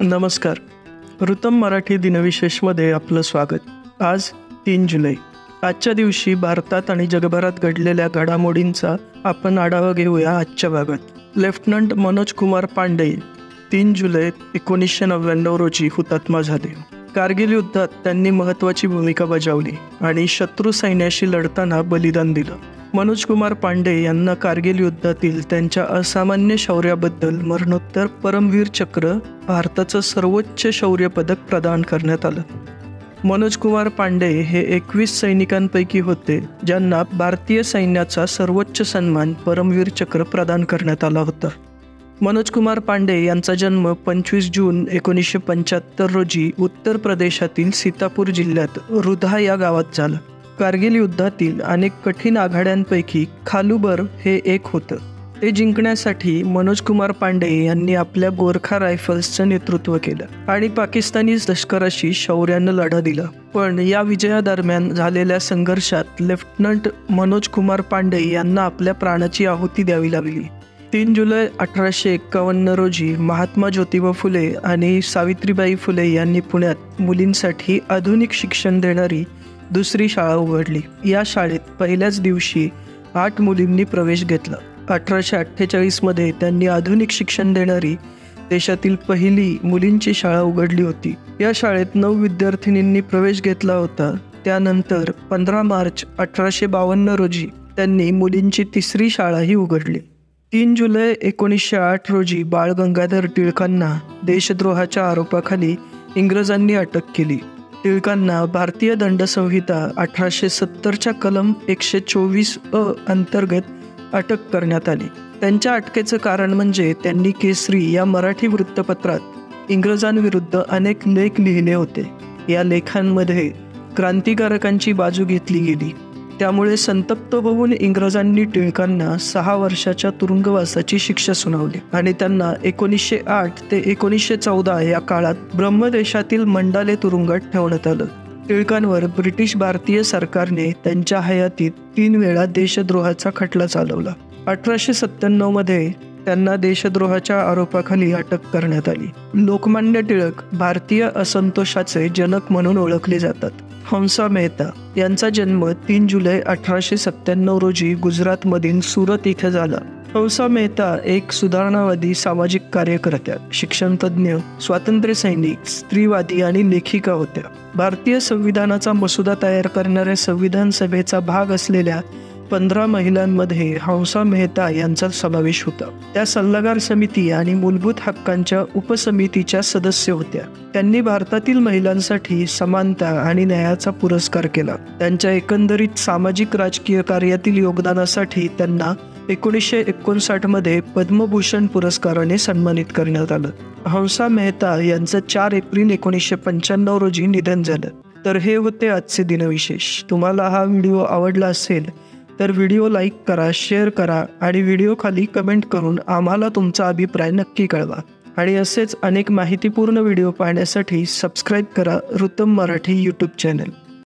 नमस्कार. ऋतम मराठी दिनविशेषमध्ये आपलं स्वागत. आज 3 जुलै. आजच्या दिवशी भारतात आणि जगभरात घडलेल्या घडामोडींचा आपण आढावा घेऊया आजच्या भागात. लेफ्टनंट मनोज कुमार पांडे 3 जुलै 1999 रोजी हुतात्मा झाले. कारगिल युद्धात त्यांनी महत्त्वाची भूमिका बजावली आणि शत्रू सैन्याशी लढताना बलिदान दिलं. मनोज कुमार पांडे यांना कारगिल युद्धातील त्यांच्या असामान्य शौर्याबद्दल मरणोत्तर परमवीर चक्र, भारताचं सर्वोच्च शौर्य पदक प्रदान करण्यात आलं. मनोज कुमार पांडे हे 21 सैनिकांपैकी होते ज्यांना भारतीय सैन्याचा सर्वोच्च सन्मान परमवीर चक्र प्रदान करण्यात आला होता. मनोज कुमार पांडे यांचा जन्म 25 जून 1975 रोजी उत्तर प्रदेशातील सीतापूर जिल्ह्यात रुधा या गावात झाला. कारगिल युद्धातील अनेक कठीण आघाड्यांपैकी खालुबर हे एक होतं. ते जिंकण्यासाठी मनोज कुमार पांडे यांनी आपल्या गोरखा रायफल्सचं नेतृत्व केलं आणि पाकिस्तानी लष्कराशी शौर्यानं लढा दिला. पण या विजयादरम्यान झालेल्या संघर्षात लेफ्टनंट मनोज कुमार पांडे यांना आपल्या प्राणाची आहुती द्यावी लागली. 3 जुलै 1851 रोजी महात्मा ज्योतिबा फुले आणि सावित्रीबाई फुले यांनी पुण्यात मुलींसाठी आधुनिक शिक्षण देणारी दुसरी शाळा उघडली. या शाळेत पहिल्याच दिवशी 8 मुलींनी प्रवेश घेतला. 1848 त्यांनी आधुनिक शिक्षण देणारी देशातील पहिली मुलींची शाळा उघडली होती. या शाळेत 9 विद्यार्थिनींनी प्रवेश घेतला होता. त्यानंतर 15 मार्च 1852 रोजी त्यांनी मुलींची तिसरी शाळाही उघडली. 3 जुलै 1908 रोजी बाळ गंगाधर टिळकांना देशद्रोहाच्या आरोपाखाली इंग्रजांनी अटक केली. टिळकांना भारतीय दंडसंहिता 1870च्या कलम 124 अंतर्गत अटक करण्यात आली. त्यांच्या अटकेचं कारण म्हणजे त्यांनी केसरी या मराठी वृत्तपत्रात इंग्रजांविरुद्ध अनेक लेख लिहिले होते. या लेखांमध्ये क्रांतिकारकांची बाजू घेतली गेली. त्यामुळे संतप्त होऊन इंग्रजांनी टिळकांना 6 वर्षाच्या तुरुंगवासाची शिक्षा सुनावली आणि त्यांना 1908 ते 1914 या काळात ब्रह्मदेशातील मंडाले तुरुंगात ठेवण्यात आलं. टिळकांवर ब्रिटिश भारतीय सरकारने त्यांच्या हयातीत 3 वेळा देशद्रोहाचा खटला चालवला. 1897 त्यांना देशद्रोहाच्या आरोपाखाली अटक करण्यात आली. लोकमान्य टिळक भारतीय असंतोषाचे जनक म्हणून ओळखले जातात. हंसा मेहता यांचा जन्म 3 जुलै 1897 रोजी गुजरातमधील सुरत इथे झाला. हंसा मेहता एक सुधारणावादी सामाजिक कार्यकर्त्या, शिक्षणतज्ज्ञ, स्वातंत्र्य सैनिक, स्त्रीवादी आणि लेखिका होत्या. भारतीय संविधानाचा मसुदा तयार करणाऱ्या संविधान सभेचा भाग असलेल्या 15 महिलांमध्ये हंसा मेहता यांचा समावेश होता. त्या सल्लागार समिती आणि मूलभूत हक्कांच्या उपसमितीच्या सदस्य होत्या. त्यांनी भारतातील महिलांसाठी समानता आणि न्यायाचा पुरस्कार केला. त्यांच्या एकंदरीत सामाजिक राजकीय कार्यातील योगदानासाठी त्यांना 1959 पद्मभूषण पुरस्काराने सन्मानित करण्यात आलं. हंसा मेहता यांचं 4 एप्रिल 1995 रोजी निधन झालं. तर हे होते आजचे दिनविशेष. तुम्हाला हा व्हिडिओ आवडला असेल तर व्हिडिओ लाईक करा, शेअर करा आणि व्हिडिओ खाली कमेंट करून आम्हाला तुमचा अभिप्राय नक्की कळवा. आणि असेच अनेक माहितीपूर्ण व्हिडिओ पाहण्यासाठी सबस्क्राईब करा ऋतम मराठी यूट्यूब चॅनल.